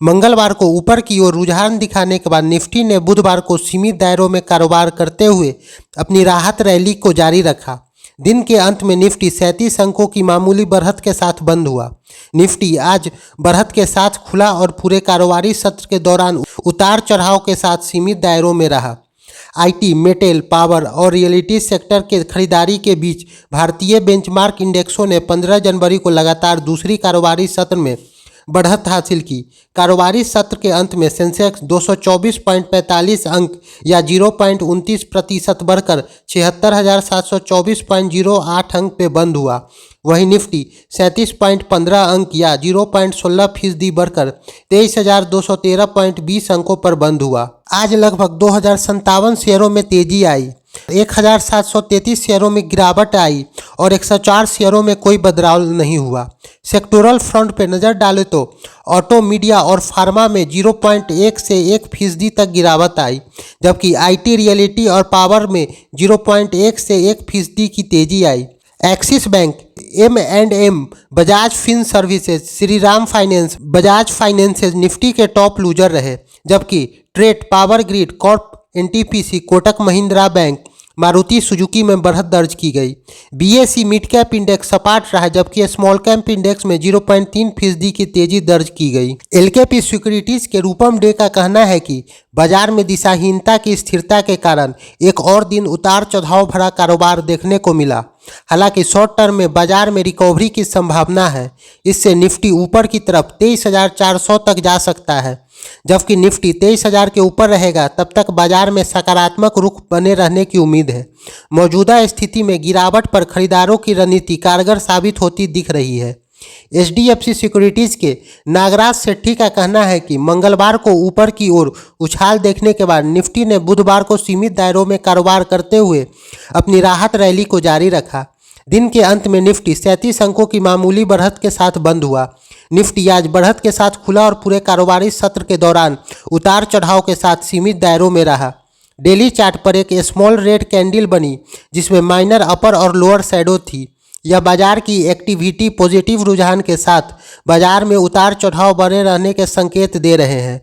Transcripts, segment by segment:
मंगलवार को ऊपर की ओर रुझान दिखाने के बाद निफ्टी ने बुधवार को सीमित दायरों में कारोबार करते हुए अपनी राहत रैली को जारी रखा। दिन के अंत में निफ्टी 37 अंकों की मामूली बढ़त के साथ बंद हुआ। निफ्टी आज बढ़त के साथ खुला और पूरे कारोबारी सत्र के दौरान उतार चढ़ाव के साथ सीमित दायरों में रहा। आईटी, मेटल, पावर और रियलिटी सेक्टर के खरीदारी के बीच भारतीय बेंचमार्क इंडेक्सों ने 15 जनवरी को लगातार दूसरी कारोबारी सत्र में बढ़त हासिल की। कारोबारी सत्र के अंत में सेंसेक्स 224.45 अंक या 0.29% बढ़कर 76,724.08 अंक पे बंद हुआ। वहीं निफ्टी 37.15 अंक या 0.16% बढ़कर 23,213.20 अंकों पर बंद हुआ। आज लगभग 2,057 शेयरों में तेजी आई, 1,733 शेयरों में गिरावट आई और 104 शेयरों में कोई बदलाव नहीं हुआ। सेक्टोरल फ्रंट पर नज़र डालें तो ऑटो, मीडिया और फार्मा में 0.1 से 1% तक गिरावट आई, जबकि आईटी, रियलिटी और पावर में 0.1 से 1% की तेजी आई। Axis bank, M&M, Bajaj fin services, Shriram finance, Bajaj finances Nifty के टॉप लूजर रहे, जबकि trade, power grid corp, NTPC, Kotak Mahindra bank, Maruti Suzuki में बढ़त दर्ज की गई। BSE मिड कैप इंडेक्स सपाट रहा, जबकि स्मॉल कैप इंडेक्स में 0.3% की तेजी दर्ज की गई। LKP सिक्योरिटीज के रूपम डे का कहना है कि बाजार में दिशाहीनता की स्थिरता के कारण एक और दिन उतार चढ़ाव भरा कारोबार देखने को मिला। हालांकि शॉर्ट टर्म में बाजार में रिकवरी की संभावना है। इससे निफ्टी ऊपर की तरफ 23,400 तक जा सकता है। जबकि निफ्टी 23,000 के ऊपर रहेगा, तब तक बाजार में सकारात्मक रुख बने रहने की उम्मीद है। मौजूदा स्थिति में गिरावट पर खरीदारों की रणनीति कारगर साबित होती दिख रही है। HDFC सिक्योरिटीज के नागराज सेठी का कहना है कि मंगलवार को ऊपर की ओर उछाल देखने के बाद निफ्टी ने बुधवार को सीमित दायरों में कारोबार करते हुए अपनी राहत रैली को जारी रखा। दिन के अंत में निफ्टी 37 अंकों की मामूली बढ़त के साथ बंद हुआ। निफ्टी आज बढ़त के साथ खुला और पूरे कारोबारी सत्र के दौरान उतार चढ़ाव के साथ सीमित दायरों में रहा। डेली चार्ट पर एक स्मॉल रेड कैंडल बनी, जिसमें माइनर अपर और लोअर शैडो थी। यह बाजार की एक्टिविटी पॉजिटिव रुझान के साथ बाजार में उतार चढ़ाव बने रहने के संकेत दे रहे हैं।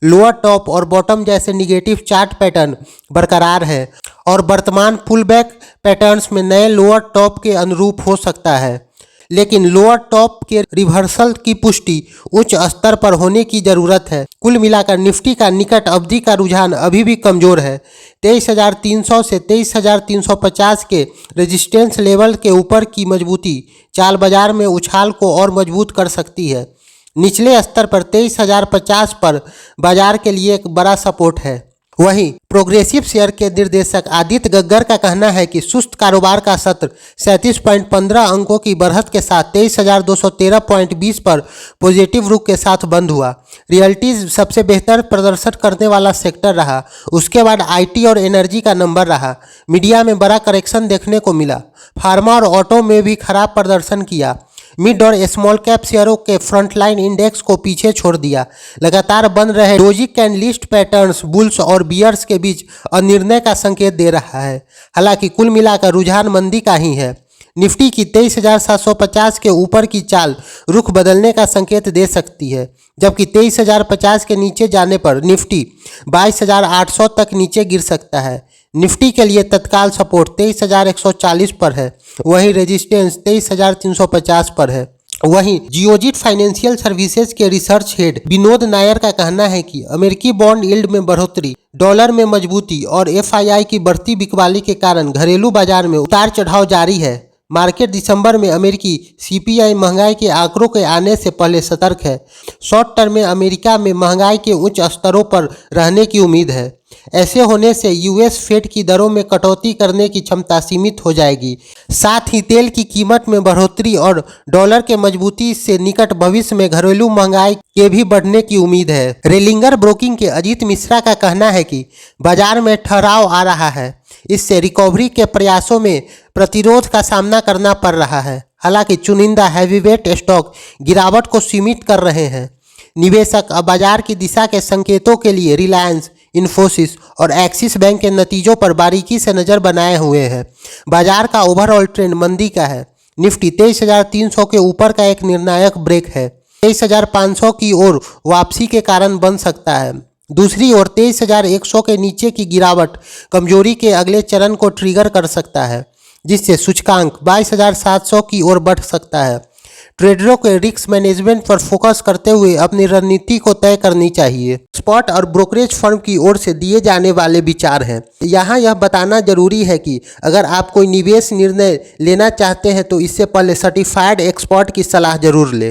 लोअर टॉप और बॉटम जैसे निगेटिव चार्ट पैटर्न बरकरार है और वर्तमान पुलबैक पैटर्न्स में नए लोअर टॉप के अनुरूप हो सकता है, लेकिन लोअर टॉप के रिवर्सल की पुष्टि उच्च स्तर पर होने की जरूरत है। कुल मिलाकर निफ्टी का निकट अवधि का रुझान अभी भी कमजोर है। 23,300 से 23,350 के रेजिस्टेंस लेवल के ऊपर की मजबूती चाल बाजार में उछाल को और मजबूत कर सकती है। निचले स्तर पर 23,050 पर बाजार के लिए एक बड़ा सपोर्ट है। वहीं प्रोग्रेसिव शेयर के निर्देशक आदित्य गग्गर का कहना है कि सुस्त कारोबार का सत्र 37.15 अंकों की बढ़त के साथ 23,213.20 पर पॉजिटिव रुख के साथ बंद हुआ। रियल्टीज सबसे बेहतर प्रदर्शन करने वाला सेक्टर रहा, उसके बाद आईटी और एनर्जी का नंबर रहा। मीडिया में बड़ा करेक्शन देखने को मिला। फार्मा और ऑटो में भी खराब प्रदर्शन किया। मिड और स्मॉल कैप शेयरों के फ्रंटलाइन इंडेक्स को पीछे छोड़ दिया। लगातार बन रहे डोजी कैंडलिस्ट पैटर्न्स बुल्स और बियर्स के बीच अनिर्णय का संकेत दे रहा है। हालांकि कुल मिलाकर रुझान मंदी का ही है। निफ्टी की 23,750 के ऊपर की चाल रुख बदलने का संकेत दे सकती है, जबकि 23,050 के नीचे जाने पर निफ्टी 22,800 तक नीचे गिर सकता है। निफ्टी के लिए तत्काल सपोर्ट 23,140 पर है, वहीं रेजिस्टेंस 23,350 पर है। वहीं जियोजिट फाइनेंशियल सर्विसेज के रिसर्च हेड विनोद नायर का कहना है कि अमेरिकी बॉन्ड यील्ड में बढ़ोतरी, डॉलर में मजबूती और FII की बढ़ती बिकवाली के कारण घरेलू बाजार में उतार चढ़ाव जारी है। मार्केट दिसंबर में अमेरिकी CPI महंगाई के आंकड़ों के आने से पहले सतर्क है। शॉर्ट टर्म में अमेरिका में महंगाई के उच्च स्तरों पर रहने की उम्मीद है। ऐसे होने से US फेड की दरों में कटौती करने की क्षमता सीमित हो जाएगी। साथ ही तेल की कीमत में बढ़ोतरी और डॉलर के मजबूती से निकट भविष्य में घरेलू महंगाई के भी बढ़ने की उम्मीद है। रेलिंगर ब्रोकिंग के अजीत मिश्रा का कहना है कि बाजार में ठहराव आ रहा है, इससे रिकवरी के प्रयासों में प्रतिरोध का सामना करना पड़ रहा है। हालांकि चुनिंदा हैवीवेट स्टॉक गिरावट को सीमित कर रहे हैं। निवेशक अब बाजार की दिशा के संकेतों के लिए रिलायंस, इन्फोसिस और एक्सिस बैंक के नतीजों पर बारीकी से नज़र बनाए हुए हैं। बाजार का ओवरऑल ट्रेंड मंदी का है। निफ्टी 23,300 के ऊपर का एक निर्णायक ब्रेक है। 23,500 की ओर वापसी के कारण बन सकता है। दूसरी ओर 23,100 के नीचे की गिरावट कमजोरी के अगले चरण को ट्रिगर कर सकता है, जिससे सूचकांक 22,700 की ओर बढ़ सकता है। ट्रेडरों के रिस्क मैनेजमेंट पर फोकस करते हुए अपनी रणनीति को तय करनी चाहिए। स्पॉट और ब्रोकरेज फर्म की ओर से दिए जाने वाले विचार हैं। यहाँ यह बताना जरूरी है कि अगर आप कोई निवेश निर्णय लेना चाहते हैं तो इससे पहले सर्टिफाइड एक्सपर्ट की सलाह जरूर लें।